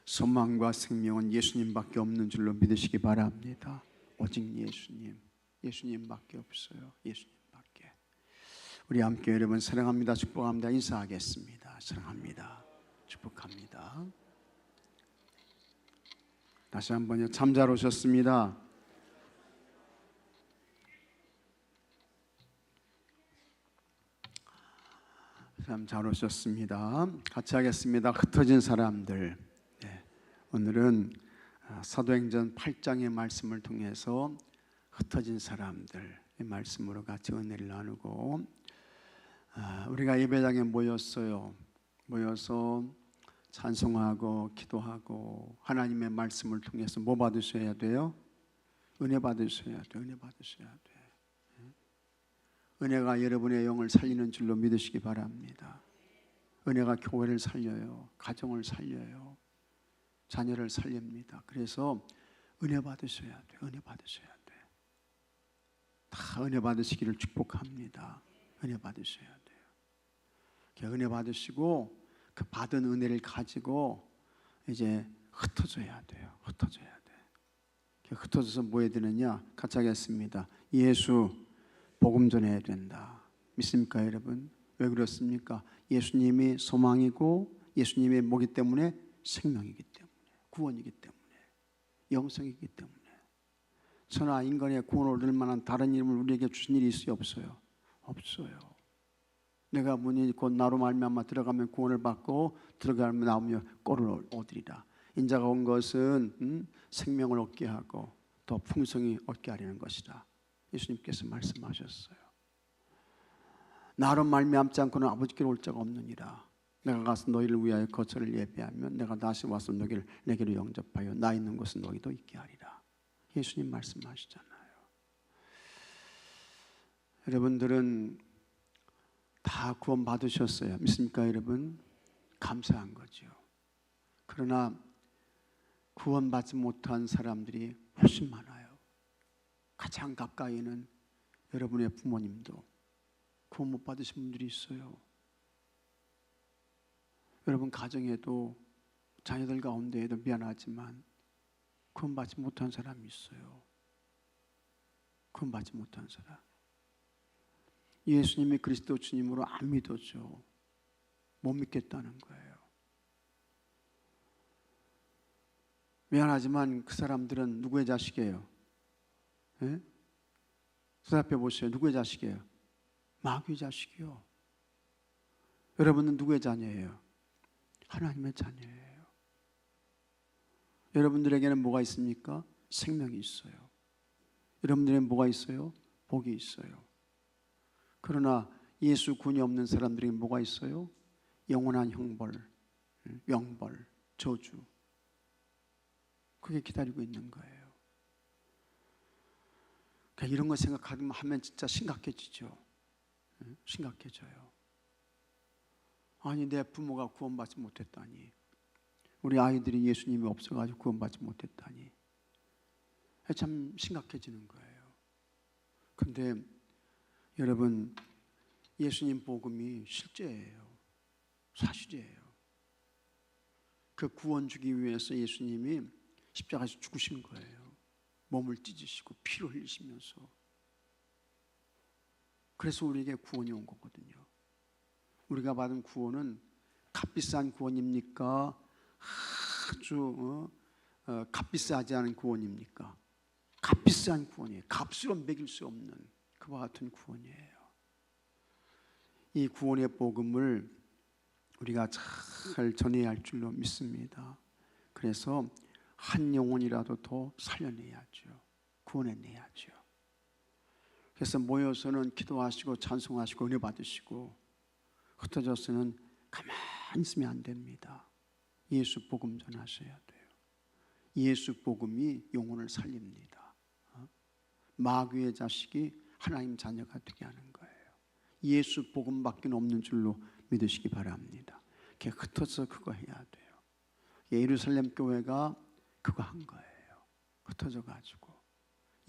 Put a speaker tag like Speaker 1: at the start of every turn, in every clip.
Speaker 1: 소망과 생명은 예수님밖에 없는 줄로 믿으시기 바랍니다. 오직 예수님밖에 없어요. 예수님밖에. 우리 함께 여러분 사랑합니다, 축복합니다 인사하겠습니다. 사랑합니다, 축복합니다. 다시 한번요. 참 잘 오셨습니다. 참 잘 오셨습니다. 같이 하겠습니다. 흩어진 사람들. 네. 오늘은 사도행전 8장의 말씀을 통해서 흩어진 사람들의 말씀으로 같이 은혜를 나누고, 우리가 예배당에 모였어요. 모여서 찬송하고 기도하고 하나님의 말씀을 통해서 뭐 받으셔야 돼요? 은혜 받으셔야 돼요. 은혜 받으셔야 돼요. 은혜가 여러분의 영을 살리는 줄로 믿으시기 바랍니다. 은혜가 교회를 살려요. 가정을 살려요. 자녀를 살립니다. 그래서 은혜 받으셔야 돼요. 은혜 받으셔야 돼요. 다 은혜 받으시기를 축복합니다. 은혜 받으셔야 돼요. 은혜 받으시고 그 받은 은혜를 가지고 이제 흩어져야 돼요. 흩어져야 돼요. 흩어져서 뭐 해야 되느냐? 같이 하겠습니다. 예수 복음 전해야 된다. 믿습니까 여러분? 왜 그렇습니까? 예수님이 소망이고 예수님의 목이 때문에 생명이기 때문에, 구원이기 때문에, 영생이기 때문에. 천하 인간의 구원을 얻을 만한 다른 이름을 우리에게 주신 일이 있어요? 없어요? 없어요. 내가 문이 곧 나로 말미암아 들어가면 구원을 받고 들어가면 나오면 꼴을 얻으리라. 인자가 온 것은 생명을 얻게 하고 더 풍성히 얻게 하려는 것이다. 예수님께서 말씀하셨어요. 나로 말미암지 않고는 아버지께로 올 자가 없느니라. 내가 가서 너희를 위하여 거처를 예비하면 내가 다시 와서 너희를 내게로 영접하여 나 있는 곳은 너희도 있게 하리라. 예수님 말씀하시잖아요. 여러분들은 다 구원 받으셨어요. 믿습니까 여러분? 감사한 거죠. 그러나 구원받지 못한 사람들이 훨씬 많아요. 가장 가까이는 여러분의 부모님도 구원 못 받으신 분들이 있어요. 여러분 가정에도 자녀들 가운데에도 미안하지만 구원받지 못한 사람이 있어요. 구원받지 못한 사람. 예수님이 그리스도 주님으로 안 믿어져. 못 믿겠다는 거예요. 미안하지만 그 사람들은 누구의 자식이에요? 예? 대답해 보세요. 누구의 자식이에요? 마귀의 자식이요. 여러분은 누구의 자녀예요? 하나님의 자녀예요. 여러분들에게는 뭐가 있습니까? 생명이 있어요. 여러분들에게는 뭐가 있어요? 복이 있어요. 그러나 예수 군이 없는 사람들에게 뭐가 있어요? 영원한 형벌, 영벌, 저주. 그게 기다리고 있는 거예요. 그러니까 이런 거 생각하면 진짜 심각해지죠. 심각해져요. 아니 내 부모가 구원받지 못했다니, 우리 아이들이 예수님이 없어가지고 구원받지 못했다니, 참 심각해지는 거예요. 근데 여러분 예수님 복음이 실제예요. 사실이에요. 그 구원 주기 위해서 예수님이 십자가에서 죽으신 거예요. 몸을 찢으시고 피를 흘리시면서. 그래서 우리에게 구원이 온 거거든요. 우리가 받은 구원은 값비싼 구원입니까? 아주 값비싸지 않은 구원입니까? 값비싼 구원이에요. 값으로 매길 수 없는 그와 같은 구원이에요. 이 구원의 복음을 우리가 잘 전해야 할 줄로 믿습니다. 그래서 한 영혼이라도 더 살려내야죠. 구원해내야죠. 그래서 모여서는 기도하시고 찬송하시고 은혜 받으시고, 흩어져서는 가만히 있으면 안 됩니다. 예수 복음 전하셔야 돼요. 예수 복음이 영혼을 살립니다. 마귀의 자식이 하나님 자녀가 되게 하는 거예요. 예수 복음밖에 없는 줄로 믿으시기 바랍니다. 이렇게 흩어져서 그거 해야 돼요. 예루살렘 교회가 그거 한 거예요. 흩어져가지고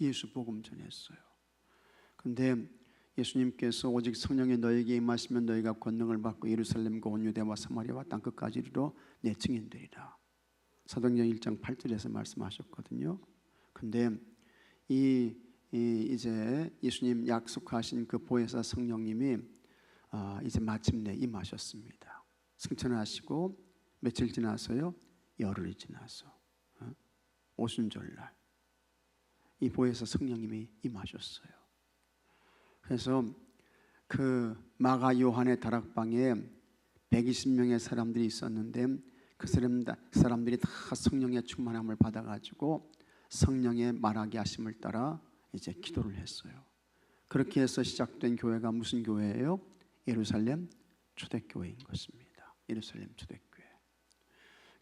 Speaker 1: 예수 복음 전했어요. 그런데 예수님께서 오직 성령이 너에게 임하시면 너희가 권능을 받고 예루살렘과 온 유대와 사마리아와 땅끝까지 이르러 내 증인 되리라. 사도행전 1장 8절에서 말씀하셨거든요. 근데 이제 예수님 약속하신 그 보혜사 성령님이 이제 마침내 임하셨습니다. 승천하시고 며칠 지나서요, 열흘이 지나서 오순절날 이 보혜사 성령님이 임하셨어요. 그래서 그 마가 요한의 다락방에 120명의 사람들이 있었는데 그 사람들이 다 성령의 충만함을 받아가지고 성령의 말하게 하심을 따라 이제 기도를 했어요. 그렇게 해서 시작된 교회가 무슨 교회예요? 예루살렘 초대교회인 것입니다. 예루살렘 초대교회.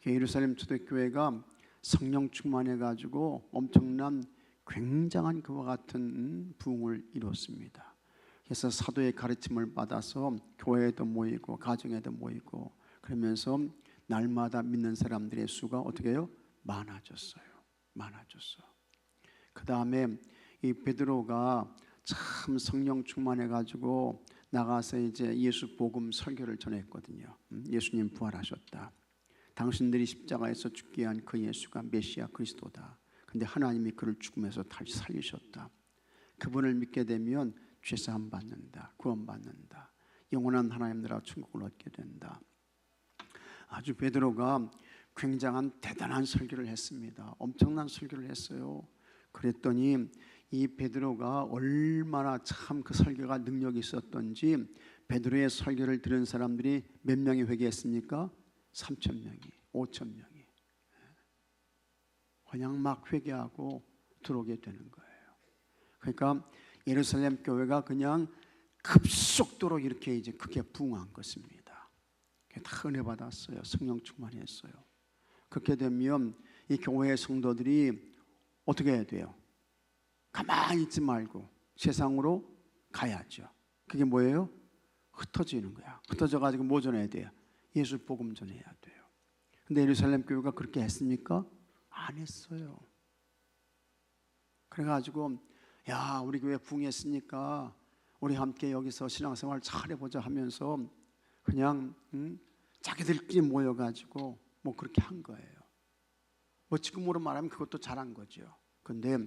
Speaker 1: 예루살렘 초대교회가 성령 충만해가지고 엄청난 굉장한 그와 같은 부흥을 이뤘습니다. 그래서 사도의 가르침을 받아서 교회에도 모이고 가정에도 모이고 그러면서 날마다 믿는 사람들의 수가 어떻게 해요? 많아졌어요. 그 다음에 이 베드로가 참 성령 충만해가지고 나가서 이제 예수 복음 설교를 전했거든요. 예수님 부활하셨다. 당신들이 십자가에서 죽게 한 그 예수가 메시아 그리스도다. 근데 하나님이 그를 죽음에서 다시 살리셨다. 그분을 믿게 되면 죄사함 받는다. 구원 받는다. 영원한 하나님 나라 천국을 얻게 된다. 아주 베드로가 굉장한 대단한 설교를 했습니다. 엄청난 설교를 했어요. 그랬더니 이 베드로가 얼마나 참 그 설교가 능력이 있었던지 베드로의 설교를 들은 사람들이 몇 명이 회개했습니까? 3,000명이, 5,000명이 그냥 막 회개하고 들어오게 되는 거예요. 그러니까 예루살렘 교회가 그냥 급속도로 이렇게 이제 크게 부흥한 것입니다. 다 은혜 받았어요. 성령 충만했어요. 그렇게 되면 이 교회의 성도들이 어떻게 해야 돼요? 가만히 있지 말고 세상으로 가야죠. 그게 뭐예요? 흩어지는 거야. 흩어져 가지고 뭐 전해야 돼요? 예수 복음 전해야 돼요. 근데 예루살렘 교회가 그렇게 했습니까? 안 했어요. 그래가지고 야 우리 교회 부흥했으니까 우리 함께 여기서 신앙생활 잘해보자 하면서 그냥 자기들끼리 모여가지고 뭐 그렇게 한 거예요. 뭐 지금으로 말하면 그것도 잘한 거죠. 근데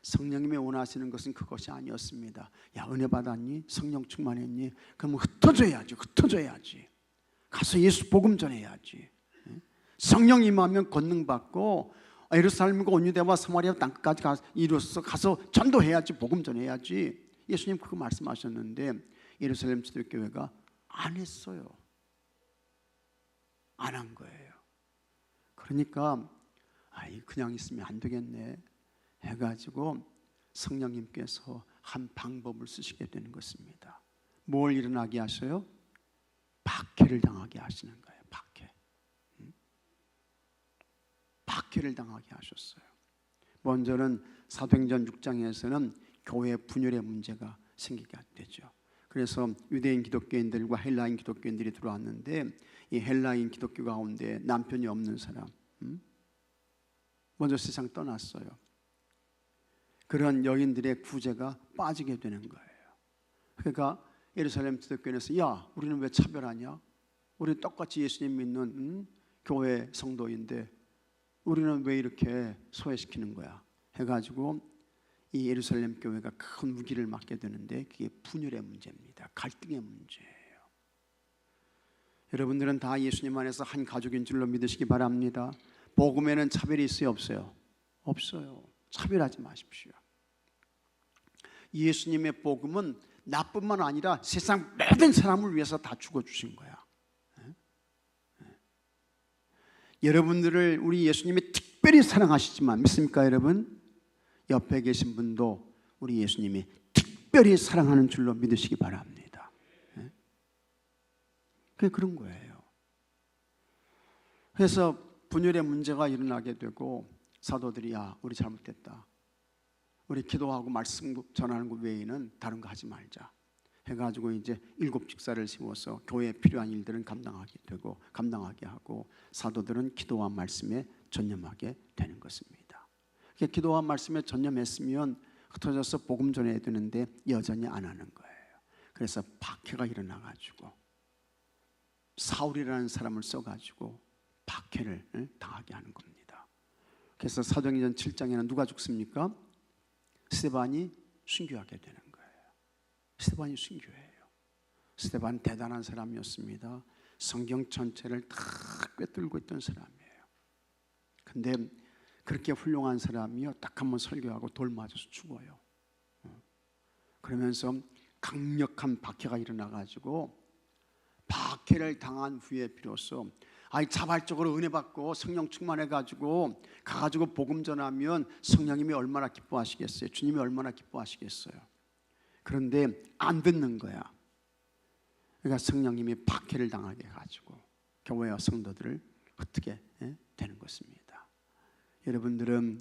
Speaker 1: 성령님이 원하시는 것은 그것이 아니었습니다. 야 은혜 받았니? 성령 충만했니? 그럼 흩어져야지. 가서 예수 복음 전해야지. 성령 임하면 권능 받고 예루살렘과 온유대와 사마리아 땅까지 이루어서 가서 전도해야지. 복음 전해야지. 예수님 그거 말씀하셨는데 예루살렘 초대교회가 안 했어요. 안 한 거예요. 그러니까 그냥 있으면 안 되겠네 해가지고 성령님께서 한 방법을 쓰시게 되는 것입니다. 뭘 일어나게 하셔요? 박해를 당하게 하시는 거예요. 박해를 당하게 하셨어요. 먼저는 사도행전 6장에서는 교회 분열의 문제가 생기게 되죠. 그래서 유대인 기독교인들과 헬라인 기독교인들이 들어왔는데 이 헬라인 기독교 가운데 남편이 없는 사람 먼저 세상 떠났어요. 그런 여인들의 구제가 빠지게 되는 거예요. 그러니까 예루살렘 기독교인에서 야 우리는 왜 차별하냐? 우리 똑같이 예수님 믿는 교회 성도인데 우리는 왜 이렇게 소외시키는 거야? 해가지고 이 예루살렘 교회가 큰 위기를 맞게 되는데 그게 분열의 문제입니다. 갈등의 문제예요. 여러분들은 다 예수님 안에서 한 가족인 줄로 믿으시기 바랍니다. 복음에는 차별이 있어요? 없어요? 없어요. 차별하지 마십시오. 예수님의 복음은 나뿐만 아니라 세상 모든 사람을 위해서 다 죽어주신 거야. 여러분들을 우리 예수님이 특별히 사랑하시지만 믿습니까 여러분? 옆에 계신 분도 우리 예수님이 특별히 사랑하는 줄로 믿으시기 바랍니다. 그게 그런 거예요. 그래서 분열의 문제가 일어나게 되고 사도들이 야 우리 잘못됐다. 우리 기도하고 말씀 전하는 것 외에는 다른 거 하지 말자 해가지고 이제 7 직사를 세워서 교회에 필요한 일들은 감당하게 하고 사도들은 기도와 말씀에 전념하게 되는 것입니다. 기도와 말씀에 전념했으면 흩어져서 복음 전해야 되는데 여전히 안 하는 거예요. 그래서 박해가 일어나가지고 사울이라는 사람을 써가지고 박해를 당하게 하는 겁니다. 그래서 사도행전 7장에는 누가 죽습니까? 스데반이 순교하게 되는 거예요. 스데반이 순교해요. 스데반 대단한 사람이었습니다. 성경 전체를 다 꿰뚫고 있던 사람이에요. 근데 그렇게 훌륭한 사람이요, 딱 한 번 설교하고 돌 맞아서 죽어요. 그러면서 강력한 박해가 일어나가지고 박해를 당한 후에 비로소 자발적으로 은혜 받고 성령 충만해가지고 가가지고 복음 전하면 성령님이 얼마나 기뻐하시겠어요? 주님이 얼마나 기뻐하시겠어요? 그런데 안 듣는 거야. 그러니까 성령님이 박해를 당하게 해가지고 교회와 성도들을 어떻게 되는 것입니다. 여러분들은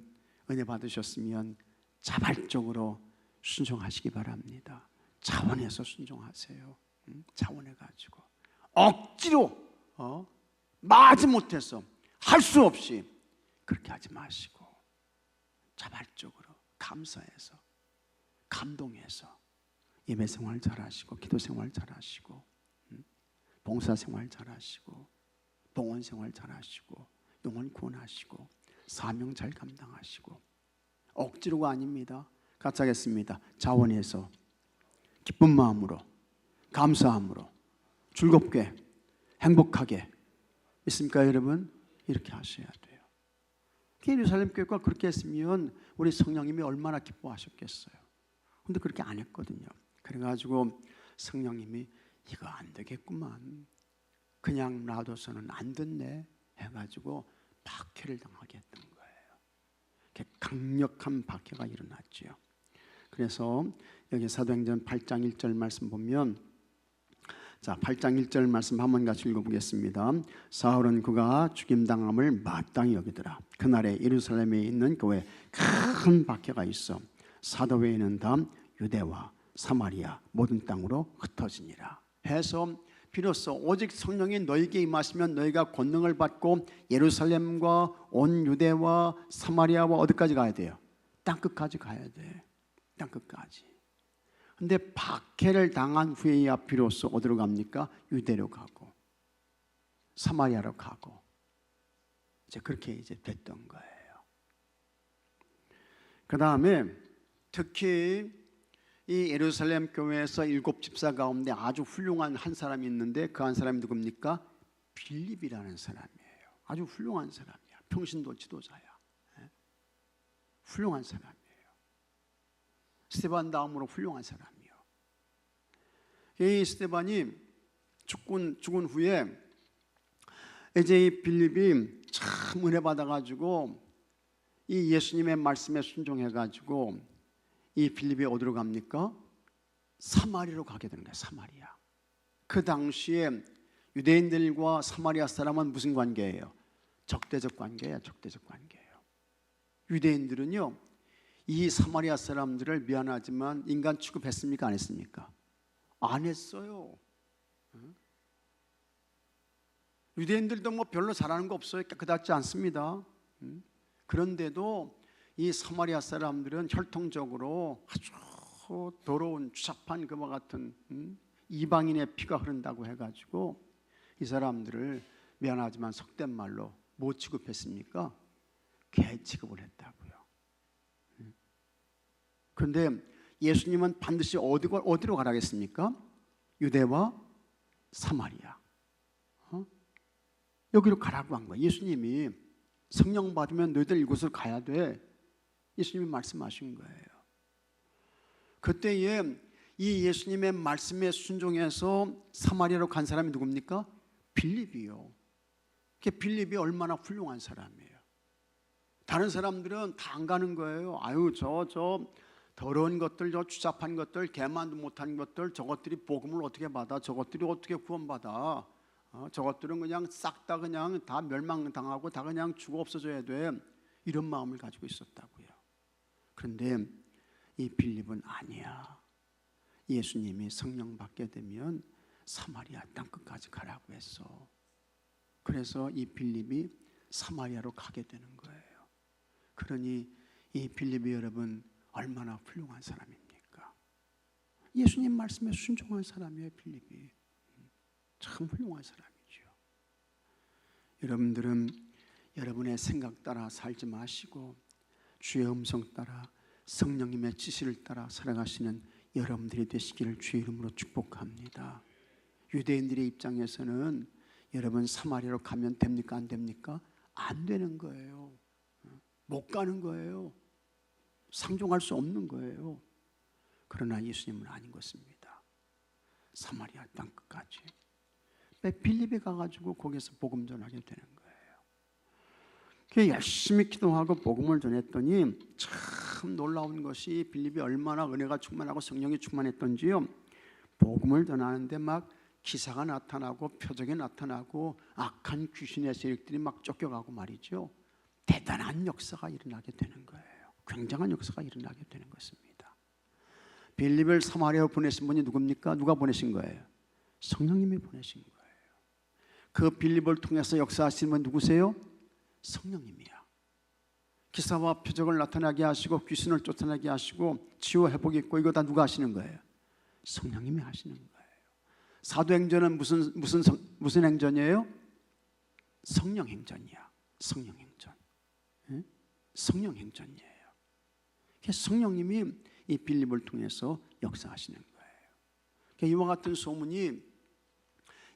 Speaker 1: 은혜 받으셨으면 자발적으로 순종하시기 바랍니다. 자원해서 순종하세요. 자원해가지고 억지로 마지 못해서 할 수 없이 그렇게 하지 마시고 자발적으로 감사해서 감동해서 예배생활 잘하시고 기도생활 잘하시고 봉사생활 잘하시고 봉헌생활 잘하시고 영혼 구원하시고 사명 잘 감당하시고 억지로가 아닙니다. 같이 하겠습니다. 자원해서 기쁜 마음으로 감사함으로 즐겁게 행복하게 믿습니까 여러분? 이렇게 하셔야 돼요. 예루살렘 교회가 그렇게 했으면 우리 성령님이 얼마나 기뻐하셨겠어요. 근데 그렇게 안 했거든요. 그래가지고 성령님이 이거 안 되겠구만, 그냥 놔둬서는 안 듣네 해가지고 박해를 당하게 했던 거예요. 강력한 박해가 일어났죠. 그래서 여기 사도행전 8장 1절 말씀 보면, 자 8장 1절 말씀 한번 같이 읽어보겠습니다. 사울은 그가 죽임당함을 마땅히 여기더라. 그날에 예루살렘에 있는 교회에 큰 박해가 있어 사도 외에는 다 유대와 사마리아 모든 땅으로 흩어지니라 해서 비로소 오직 성령이 너희에게 임하시면 너희가 권능을 받고 예루살렘과 온 유대와 사마리아와 어디까지 가야 돼요? 땅끝까지 가야 돼. 땅끝까지. 근데 박해를 당한 후에야 비로소 어디로 갑니까? 유대로 가고 사마리아로 가고 이제 그렇게 이제 됐던 거예요. 그 다음에 특히 이 예루살렘 교회에서 7 집사 가운데 아주 훌륭한 한 사람이 있는데 그 한 사람이 누굽니까? 빌립이라는 사람이에요. 아주 훌륭한 사람이야. 평신도 지도자야. 훌륭한 사람이에요. 스데반 다음으로 훌륭한 사람이요. 이 스데반이 죽은 후에 이제 이 빌립이 참 은혜 받아가지고 이 예수님의 말씀에 순종해가지고 이 빌립이 어디로 갑니까? 사마리아로 가게 되는 거예요. 사마리아. 그 당시에 유대인들과 사마리아 사람은 무슨 관계예요? 적대적 관계예요. 적대적 관계예요. 유대인들은요 이 사마리아 사람들을 미안하지만 인간 취급했습니까? 안 했습니까? 안 했어요. 유대인들도 뭐 별로 잘하는 거 없어요. 깨끗하지 않습니다. 그런데도 이 사마리아 사람들은 혈통적으로 아주 더러운 추잡한 그와 같은 이방인의 피가 흐른다고 해가지고 이 사람들을 미안하지만 속된 말로 뭐 취급했습니까? 개 취급을 했다고요. 그런데 예수님은 반드시 어디로 가라겠습니까? 유대와 사마리아. 여기로 가라고 한 거예요. 예수님이 성령 받으면 너희들 이곳으로 가야 돼. 예수님이 말씀하신 거예요. 그때에 이 예수님의 말씀에 순종해서 사마리아로 간 사람이 누굽니까? 빌립이요. 빌립이 얼마나 훌륭한 사람이에요. 다른 사람들은 다 안 가는 거예요. 아유 저 더러운 것들, 저 추잡한 것들, 개만도 못한 것들, 저것들이 복음을 어떻게 받아? 저것들이 어떻게 구원받아? 저것들은 그냥 싹 다 그냥 다 멸망당하고 다 그냥 죽어 없어져야 돼. 이런 마음을 가지고 있었다고요. 그런데 이 빌립은 아니야. 예수님이 성령 받게 되면 사마리아 땅끝까지 가라고 했어. 그래서 이 빌립이 사마리아로 가게 되는 거예요. 그러니 이 빌립이 여러분 얼마나 훌륭한 사람입니까? 예수님 말씀에 순종한 사람이에요. 빌립이 참 훌륭한 사람이죠. 여러분들은 여러분의 생각 따라 살지 마시고 주의 음성 따라 성령님의 지시를 따라 살아가시는 여러분들이 되시기를 주의 이름으로 축복합니다. 유대인들의 입장에서는 여러분 사마리아로 가면 됩니까? 안 됩니까? 안 되는 거예요. 못 가는 거예요. 상종할 수 없는 거예요. 그러나 예수님은 아닌 것입니다. 사마리아 땅 끝까지 빌립에 가가지고 거기서 복음 전하게 되는 거예요. 열심히 기도하고 복음을 전했더니 참 놀라운 것이 빌립이 얼마나 은혜가 충만하고 성령이 충만했던지요. 복음을 전하는데 막 기사가 나타나고 표적이 나타나고 악한 귀신의 세력들이 막 쫓겨가고 말이죠. 대단한 역사가 일어나게 되는 거예요. 굉장한 역사가 일어나게 되는 것입니다. 빌립을 사마리아로 보내신 분이 누굽니까? 누가 보내신 거예요? 성령님이 보내신 거예요. 그 빌립을 통해서 역사하시는 분 누구세요? 성령님이야. 기사와 표적을 나타나게 하시고 귀신을 쫓아내게 하시고 치유 회복이 있고 이거 다 누가 하시는 거예요? 성령님이 하시는 거예요. 사도행전은 무슨 행전이에요? 성령행전이야. 성령행전. 성령행전이에요. 성령님이 이 빌립을 통해서 역사하시는 거예요. 이와 같은 소문이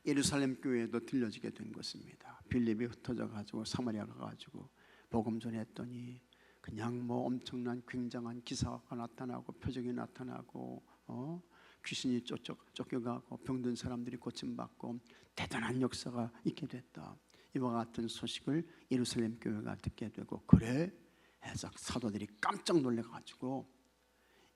Speaker 1: 예루살렘 교회에도 들려지게 된 것입니다. 빌립이 흩어져 가지고 사마리아 가가지고 복음 전했더니 그냥 뭐 엄청난 굉장한 기사가 나타나고 표적이 나타나고 귀신이 쫓겨가고 병든 사람들이 고침받고 대단한 역사가 있게 됐다. 이와 같은 소식을 예루살렘 교회가 듣게 되고 그래 해서 사도들이 깜짝 놀래가지고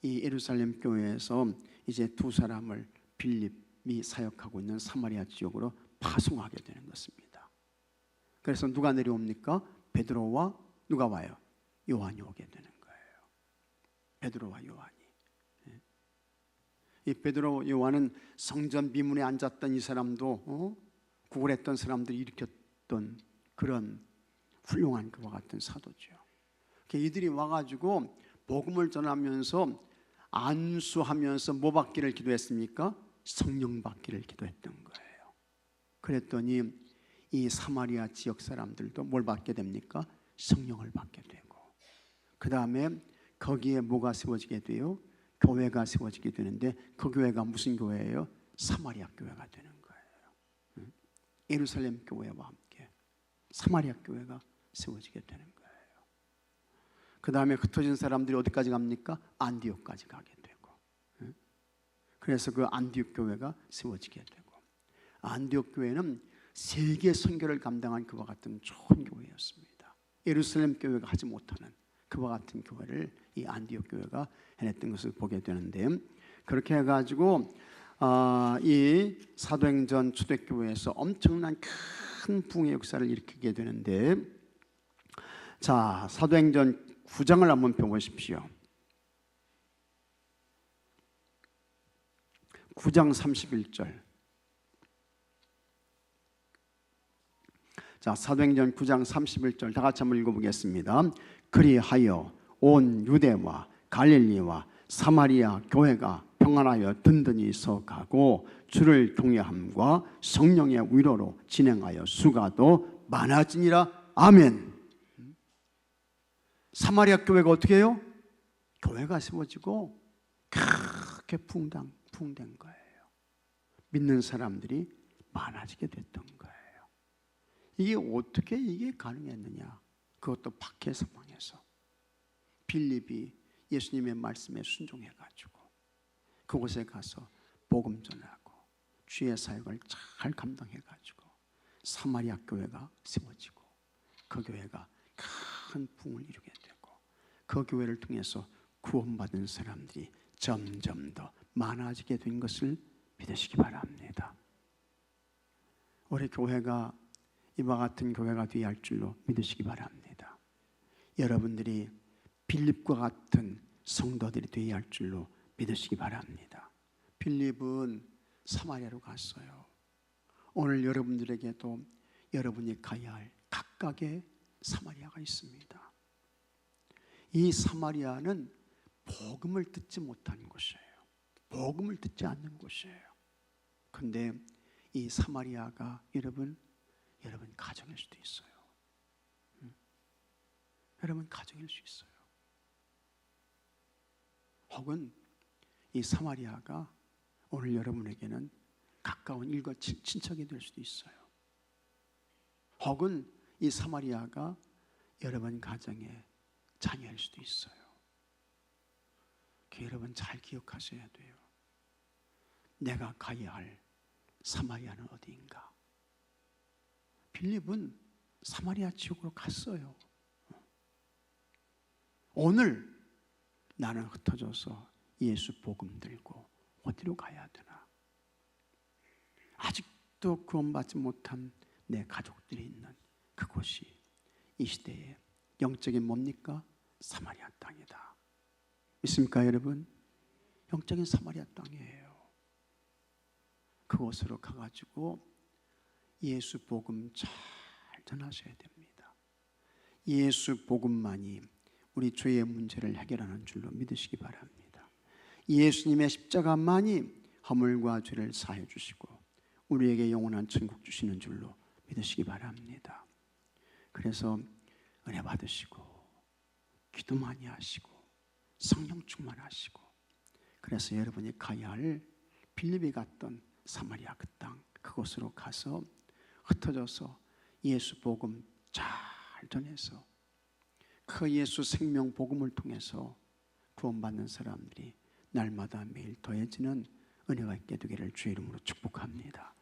Speaker 1: 이 예루살렘 교회에서 이제 두 사람을 빌립이 사역하고 있는 사마리아 지역으로 파송하게 되는 것입니다. 그래서 누가 내려옵니까? 베드로와 누가 와요? 요한이 오게 되는 거예요. 베드로와 요한이. 이 베드로 요한은 성전 비문에 앉았던 이 사람도 구걸했던 사람들이 일으켰던 그런 훌륭한 그와 같은 사도죠. 이들이 와가지고 복음을 전하면서 안수하면서 뭐 받기를 기도했습니까? 성령 받기를 기도했던 거예요. 그랬더니 이 사마리아 지역 사람들도 뭘 받게 됩니까? 성령을 받게 되고 그 다음에 거기에 뭐가 세워지게 돼요? 교회가 세워지게 되는데 그 교회가 무슨 교회예요? 사마리아 교회가 되는 거예요. 예루살렘 교회와 함께 사마리아 교회가 세워지게 되는 거예요. 그 다음에 흩어진 사람들이 어디까지 갑니까? 안디옥까지 가게 되고 그래서 그 안디옥 교회가 세워지게 되고 안디옥 교회는 세계 선교를 감당한 그와 같은 좋은 교회였습니다. 예루살렘 교회가 하지 못하는 그와 같은 교회를 이 안디옥 교회가 해냈던 것을 보게 되는데 그렇게 해가지고 이 사도행전 초대교회에서 엄청난 큰 부흥의 역사를 일으키게 되는데 자 사도행전 9장을 한번 펴보십시오. 9장 31절. 자, 사도행전 9장 31절 다 같이 한번 읽어보겠습니다. 그리하여 온 유대와 갈릴리와 사마리아 교회가 평안하여 든든히 서가고 주를 경외함과 성령의 위로로 진행하여 수가도 많아지니라. 아멘. 사마리아 교회가 어떻게 해요? 교회가 세워지고 크게 풍된 거예요. 믿는 사람들이 많아지게 됐던 거예요. 이게 어떻게 이게 가능했느냐? 그것도 박해 상황에서 빌립이 예수님의 말씀에 순종해가지고 그곳에 가서 복음 전하고 주의 사역을 잘 감당해가지고 사마리아 교회가 세워지고 그 교회가 큰 부흥을 이루게 되고 그 교회를 통해서 구원받은 사람들이 점점 더 많아지게 된 것을 믿으시기 바랍니다. 우리 교회가 이와 같은 교회가 되어야 할 줄로 믿으시기 바랍니다. 여러분들이 빌립과 같은 성도들이 되어야 할 줄로 믿으시기 바랍니다. 빌립은 사마리아로 갔어요. 오늘 여러분들에게도 여러분이 가야 할 각각의 사마리아가 있습니다. 이 사마리아는 복음을 듣지 못한 곳이에요. 복음을 듣지 않는 곳이에요. 그런데 이 사마리아가 여러분 가정일 수도 있어요. 여러분 가정일 수 있어요. 혹은 이 사마리아가 오늘 여러분에게는 가까운 일거 친척이 될 수도 있어요. 혹은 이 사마리아가 여러분 가정의 자녀일 수도 있어요. 여러분 잘 기억하셔야 돼요. 내가 가야 할 사마리아는 어디인가? 빌립은 사마리아 지역으로 갔어요. 오늘 나는 흩어져서 예수 복음 들고 어디로 가야 되나? 아직도 구원받지 못한 내 가족들이 있는 그곳이 이 시대의 영적인 뭡니까? 사마리아 땅이다. 믿습니까 여러분? 영적인 사마리아 땅이에요. 그곳으로 가가지고 예수 복음 잘 전하셔야 됩니다. 예수 복음만이 우리 죄의 문제를 해결하는 줄로 믿으시기 바랍니다. 예수님의 십자가만이 허물과 죄를 사해 주시고 우리에게 영원한 천국 주시는 줄로 믿으시기 바랍니다. 그래서 은혜 받으시고 기도 많이 하시고 성령 충만하시고, 그래서 여러분이 가야 할 빌립이 갔던 사마리아 그 땅, 그곳으로 가서 흩어져서 예수 복음 잘 전해서 그 예수 생명 복음을 통해서 구원받는 사람들이 날마다 매일 더해지는 은혜가 있게 되기를 주의 이름으로 축복합니다.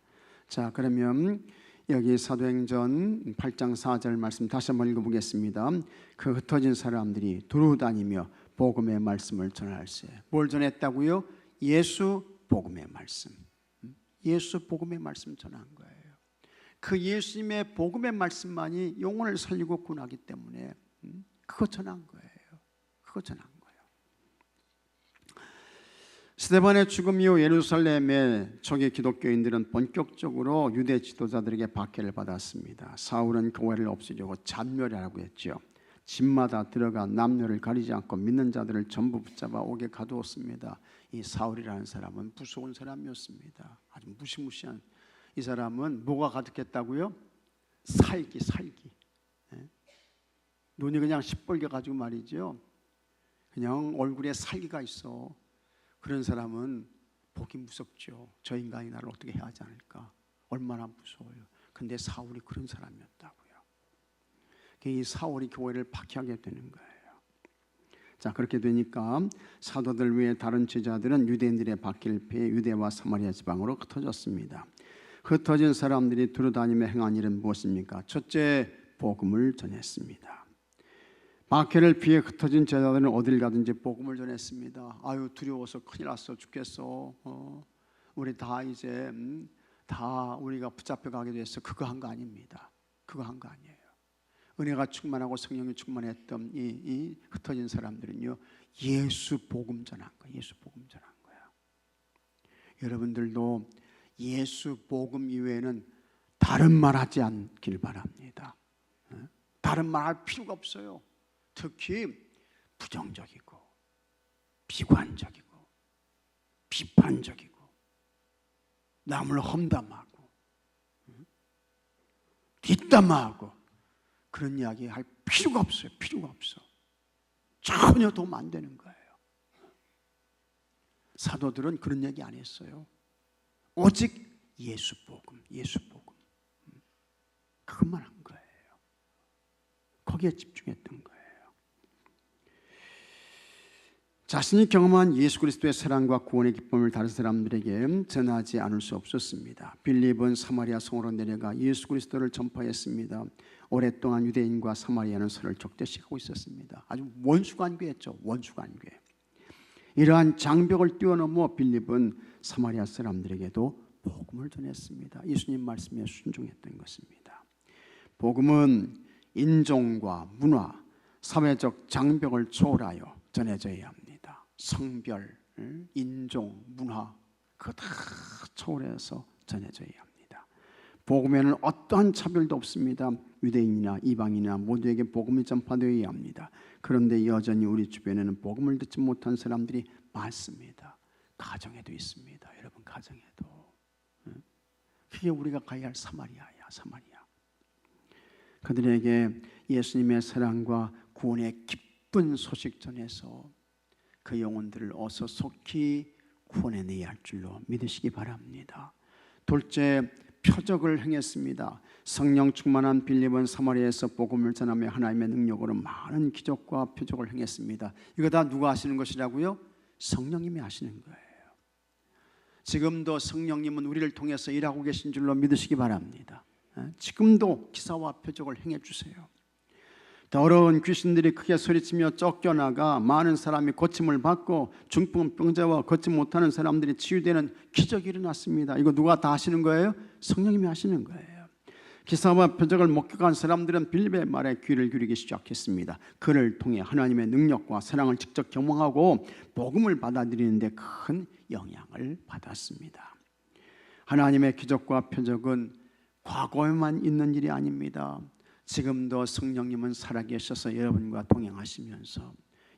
Speaker 1: 자, 그러면 여기 사도행전 8장 4절 말씀 다시 한번 읽어보겠습니다. 그 흩어진 사람들이 두루 다니며 복음의 말씀을 전할세. 뭘 전했다고요? 예수 복음의 말씀. 예수 복음의 말씀 전한 거예요. 그 예수님의 복음의 말씀만이 영혼을 살리고 구원하기 때문에 그거 전한 거예요. 그거 전한 거예요. 스데반의 죽음 이후 예루살렘의 초기 기독교인들은 본격적으로 유대 지도자들에게 박해를 받았습니다. 사울은 교회를 없애려고 잔멸하라고 했죠. 집마다 들어가 남녀를 가리지 않고 믿는 자들을 전부 붙잡아 옥에 가두었습니다. 이 사울이라는 사람은 무서운 사람이었습니다. 아주 무시무시한. 이 사람은 뭐가 가득했다고요? 살기. 눈이 그냥 시뻘게 가지고 말이죠. 그냥 얼굴에 살기가 있어. 그런 사람은 보기 무섭죠. 저 인간이 나를 어떻게 해야 하지 않을까? 얼마나 무서워요. 근데 사울이 그런 사람이었다고요. 이 사울이 교회를 박해하게 되는 거예요. 자, 그렇게 되니까 사도들 외에 다른 제자들은 유대인들의 박해를 피해 유대와 사마리아 지방으로 흩어졌습니다. 흩어진 사람들이 두루다니며 행한 일은 무엇입니까? 첫째, 복음을 전했습니다. 박해를 피해 흩어진 제자들은 어딜 가든지 복음을 전했습니다. 아유, 두려워서 큰일 났어 죽겠어. 우리 다 이제 다 우리가 붙잡혀 가게 됐어. 그거 한 거 아닙니다. 그거 한 거 아니에요. 은혜가 충만하고 성령이 충만했던 이 흩어진 사람들은요, 예수 복음 전한 거예요. 예수 복음 전한 거야. 여러분들도 예수 복음 이외에는 다른 말 하지 않길 바랍니다. 다른 말 할 필요가 없어요. 특히 부정적이고 비관적이고 비판적이고 남을 험담하고 뒷담화하고 그런 이야기 할 필요가 없어요. 필요가 없어. 전혀 도움 안 되는 거예요. 사도들은 그런 얘기 안 했어요. 오직 예수 복음, 예수 복음. 그것만 한 거예요. 거기에 집중했던 거예요. 자신이 경험한 예수 그리스도의 사랑과 구원의 기쁨을 다른 사람들에게 전하지 않을 수 없었습니다. 빌립은 사마리아 성으로 내려가 예수 그리스도를 전파했습니다. 오랫동안 유대인과 사마리아는 서로를 적대시하고 있었습니다. 아주 원수관계였죠. 원수관계. 이러한 장벽을 뛰어넘어 빌립은 사마리아 사람들에게도 복음을 전했습니다. 예수님 말씀에 순종했던 것입니다. 복음은 인종과 문화, 사회적 장벽을 초월하여 전해져야 합니다. 성별, 인종, 문화 그거 다 초월해서 전해져야 합니다. 복음에는 어떠한 차별도 없습니다. 유대인이나 이방인이나 모두에게 복음이 전파되어야 합니다. 그런데 여전히 우리 주변에는 복음을 듣지 못한 사람들이 많습니다. 가정에도 있습니다. 여러분 가정에도. 그게 우리가 가야 할 사마리아야. 사마리아. 그들에게 예수님의 사랑과 구원의 기쁜 소식 전해서 그 영혼들을 어서 속히 구원해내야 할 줄로 믿으시기 바랍니다. 둘째, 표적을 행했습니다. 성령 충만한 빌립은 사마리아에서 복음을 전하며 하나님의 능력으로 많은 기적과 표적을 행했습니다. 이거 다 누가 하시는 것이라고요? 성령님이 하시는 거예요. 지금도 성령님은 우리를 통해서 일하고 계신 줄로 믿으시기 바랍니다. 지금도 기사와 표적을 행해 주세요. 더러운 귀신들이 크게 소리치며 쫓겨나가 많은 사람이 고침을 받고 중풍병자와 걷지 못하는 사람들이 치유되는 기적이 일어났습니다. 이거 누가 다 하시는 거예요? 성령님이 하시는 거예요. 기사와 표적을 목격한 사람들은 빌립의 말에 귀를 기울이기 시작했습니다. 그를 통해 하나님의 능력과 사랑을 직접 경험하고 복음을 받아들이는 데 큰 영향을 받았습니다. 하나님의 기적과 표적은 과거에만 있는 일이 아닙니다. 지금도 성령님은 살아계셔서 여러분과 동행하시면서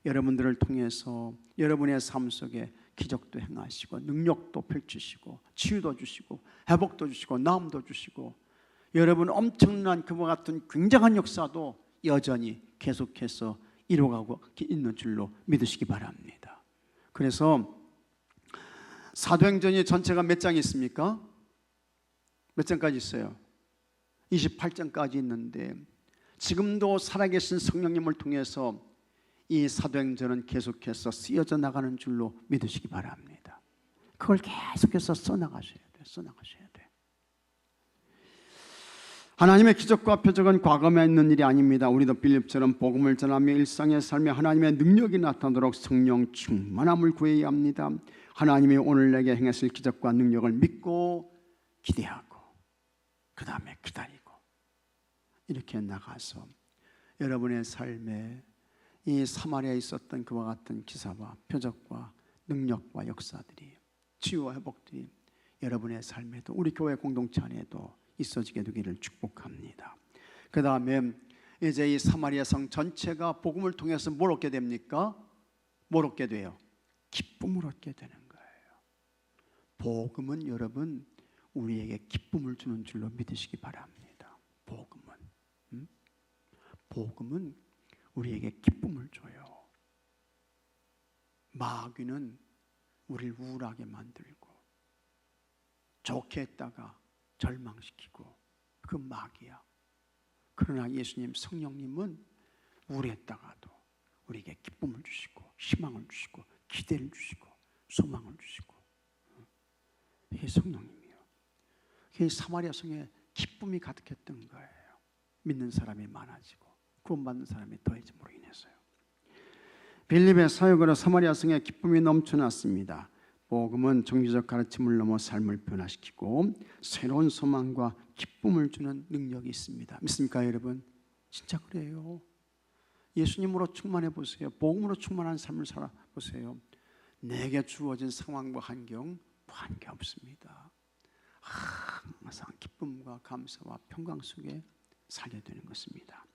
Speaker 1: 여러분들을 통해서 여러분의 삶 속에 기적도 행하시고 능력도 펼치시고 치유도 주시고 회복도 주시고 나음도 주시고 여러분 엄청난 그와 같은 굉장한 역사도 여전히 계속해서 이루어가고 있는 줄로 믿으시기 바랍니다. 그래서 사도행전이 전체가 몇 장이 있습니까? 몇 장까지 있어요? 28장까지 있는데 지금도 살아계신 성령님을 통해서 이 사도행전은 계속해서 쓰여져 나가는 줄로 믿으시기 바랍니다. 그걸 계속해서 써나가셔야 돼요. 써나가셔야 돼요. 하나님의 기적과 표적은 과거에 있는 일이 아닙니다. 우리도 빌립처럼 복음을 전하며 일상의 삶에 하나님의 능력이 나타나도록 성령 충만함을 구해야 합니다. 하나님이 오늘 내게 행하실 기적과 능력을 믿고 기대하고 그 다음에 기다리고 이렇게 나가서 여러분의 삶에 이 사마리아에 있었던 그와 같은 기사와 표적과 능력과 역사들이 치유와 회복들이 여러분의 삶에도 우리 교회 공동체 안에도 있어지게 되기를 축복합니다. 그 다음에 이제 이 사마리아 성 전체가 복음을 통해서 뭘 얻게 됩니까? 뭘 얻게 돼요? 기쁨을 얻게 되는 거예요. 복음은 여러분 우리에게 기쁨을 주는 줄로 믿으시기 바랍니다. 복음은 우리에게 기쁨을 줘요. 마귀는 우리를 우울하게 만들고 좋게 했다가 절망시키고 그 마귀야. 그러나 예수님 성령님은 우울했다가도 우리에게 기쁨을 주시고 희망을 주시고 기대를 주시고 소망을 주시고 이게 성령님이에요. 이게 사마리아 성에 기쁨이 가득했던 거예요. 믿는 사람이 많아지고 구원받는 사람이 더해짐으로 인해서요. 빌립의 사역으로 사마리아 성에 기쁨이 넘쳐났습니다. 복음은 정기적 가르침을 넘어 삶을 변화시키고 새로운 소망과 기쁨을 주는 능력이 있습니다. 믿습니까 여러분? 진짜 그래요. 예수님으로 충만해 보세요. 복음으로 충만한 삶을 살아보세요. 내게 주어진 상황과 환경 관계 없습니다. 항상 기쁨과 감사와 평강 속에 살게 되는 것입니다.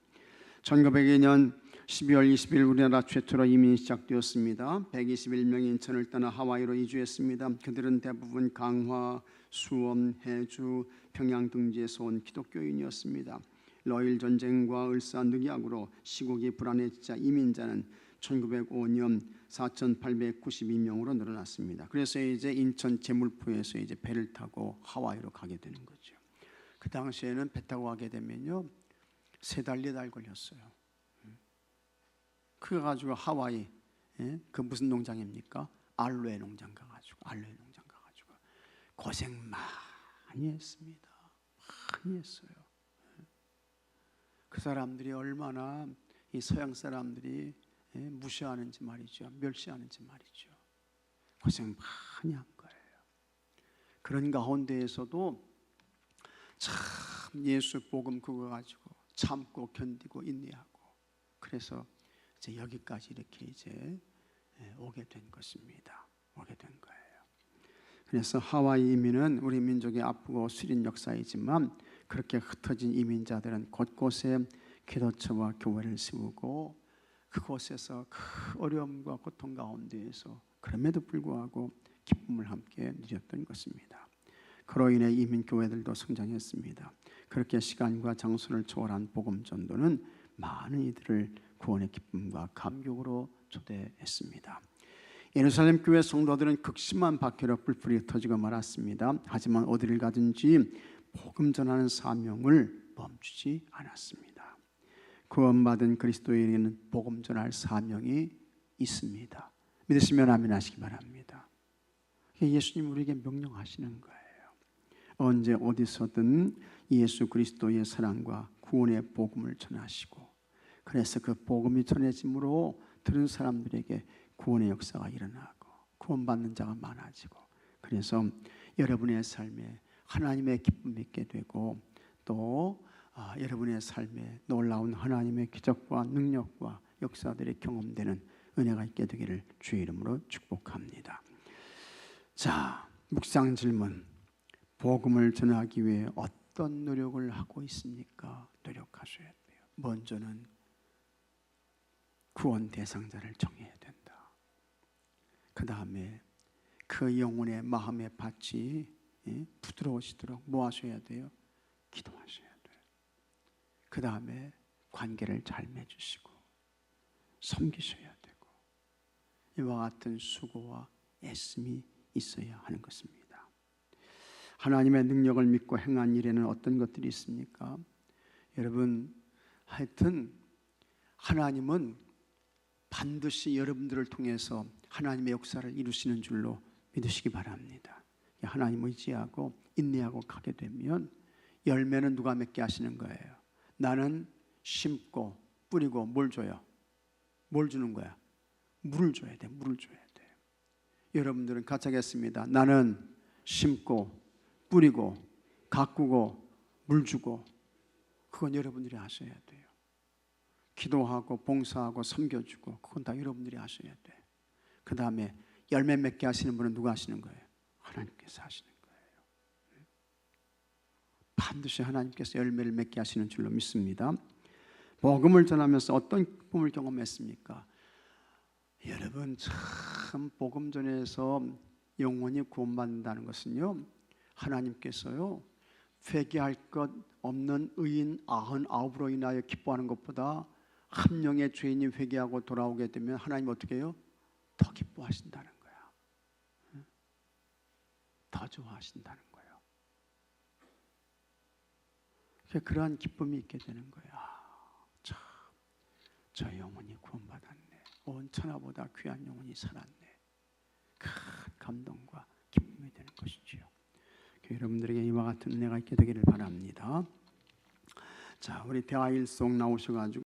Speaker 1: 1902년 12월 20일 우리나라 최초로 이민이 시작되었습니다. 121명이 인천을 떠나 하와이로 이주했습니다. 그들은 대부분 강화, 수원, 해주, 평양 등지에서 온 기독교인이었습니다. 러일 전쟁과 을사늑약으로 시국이 불안해지자 이민자는 1905년 4,892명으로 늘어났습니다. 그래서 이제 인천 제물포에서 이제 배를 타고 하와이로 가게 되는 거죠. 그 당시에는 배 타고 가게 되면요 3달 4달 걸렸어요. 그래 가지고 하와이 그 무슨 농장입니까? 알로에 농장 가가지고 고생 많이 했습니다. 많이 했어요. 그 사람들이 얼마나 이 서양 사람들이 무시하는지 말이죠. 멸시하는지 말이죠. 고생 많이 한 거예요. 그런 가운데에서도 참 예수 복음 그거 가지고 참고 견디고 인내하고 그래서 이제 여기까지 이렇게 이제 오게 된 것입니다. 오게 된 거예요. 그래서 하와이 이민은 우리 민족의 아프고 수린 역사이지만 그렇게 흩어진 이민자들은 곳곳에 기도처와 교회를 세우고 그곳에서 그 어려움과 고통 가운데에서 그럼에도 불구하고 기쁨을 함께 누렸던 것입니다. 그로 인해 이민교회들도 성장했습니다. 그렇게 시간과 장소를 초월한 복음 전도는 많은 이들을 구원의 기쁨과 감격으로 초대했습니다. 예루살렘 교회 성도들은 극심한 박해로 뿔뿔이 터지고 말았습니다. 하지만 어디를 가든지 복음 전하는 사명을 멈추지 않았습니다. 구원받은 그리스도인에게는 복음 전할 사명이 있습니다. 믿으시면 아멘 하시기 바랍니다. 예수님 우리에게 명령하시는 거예요. 언제 어디서든 예수 그리스도의 사랑과 구원의 복음을 전하시고, 그래서 그 복음이 전해짐으로 들은 사람들에게 구원의 역사가 일어나고 구원받는 자가 많아지고, 그래서 여러분의 삶에 하나님의 기쁨이 있게 되고, 또 여러분의 삶에 놀라운 하나님의 기적과 능력과 역사들이 경험되는 은혜가 있게 되기를 주의 이름으로 축복합니다. 자, 묵상 질문. 복음을 전하기 위해 어떤 노력을 하고 있습니까? 노력하셔야 돼요. 먼저는 구원 대상자를 정해야 된다. 그 다음에 그 영혼의 마음의 밭이 부드러우시도록 뭐 하셔야 돼요? 기도하셔야 돼요. 그 다음에 관계를 잘 맺으시고 섬기셔야 되고, 이와 같은 수고와 애씀이 있어야 하는 것입니다. 하나님의 능력을 믿고 행한 일에는 어떤 것들이 있습니까? 여러분, 하여튼 하나님은 반드시 여러분들을 통해서 하나님의 역사를 이루시는 줄로 믿으시기 바랍니다. 하나님 의지하고 인내하고 가게 되면 열매는 누가 맺게 하시는 거예요? 나는 심고 뿌리고 뭘 줘요? 뭘 주는 거야? 물을 줘야 돼. 물을 줘야 돼. 여러분들은 같이 하겠습니다. 나는 심고 뿌리고 가꾸고 물 주고, 그건 여러분들이 하셔야 돼요. 기도하고 봉사하고 섬겨주고, 그건 다 여러분들이 하셔야 돼. 그 다음에 열매 맺게 하시는 분은 누가 하시는 거예요? 하나님께서 하시는 거예요. 반드시 하나님께서 열매를 맺게 하시는 줄로 믿습니다. 복음을 전하면서 어떤 기쁨을 경험했습니까? 여러분, 참 복음 전에서 영혼이 구원받는다는 것은요, 하나님께서요 회개할 것 없는 의인 99으로 인하여 기뻐하는 것보다 한 명의 죄인이 회개하고 돌아오게 되면 하나님 어떻게 해요? 더 기뻐하신다는 거야. 더 좋아하신다는 거예요. 그러한 기쁨이 있게 되는 거야. 참, 저 영혼이 구원받았네. 온 천하보다 귀한 영혼이 살았네. 큰 감동과 기쁨이 되는 것이지요. 여러분들에게 이와 같은 은혜가 있게 되기를 바랍니다. 자, 우리 대화 일송 나오셔가지고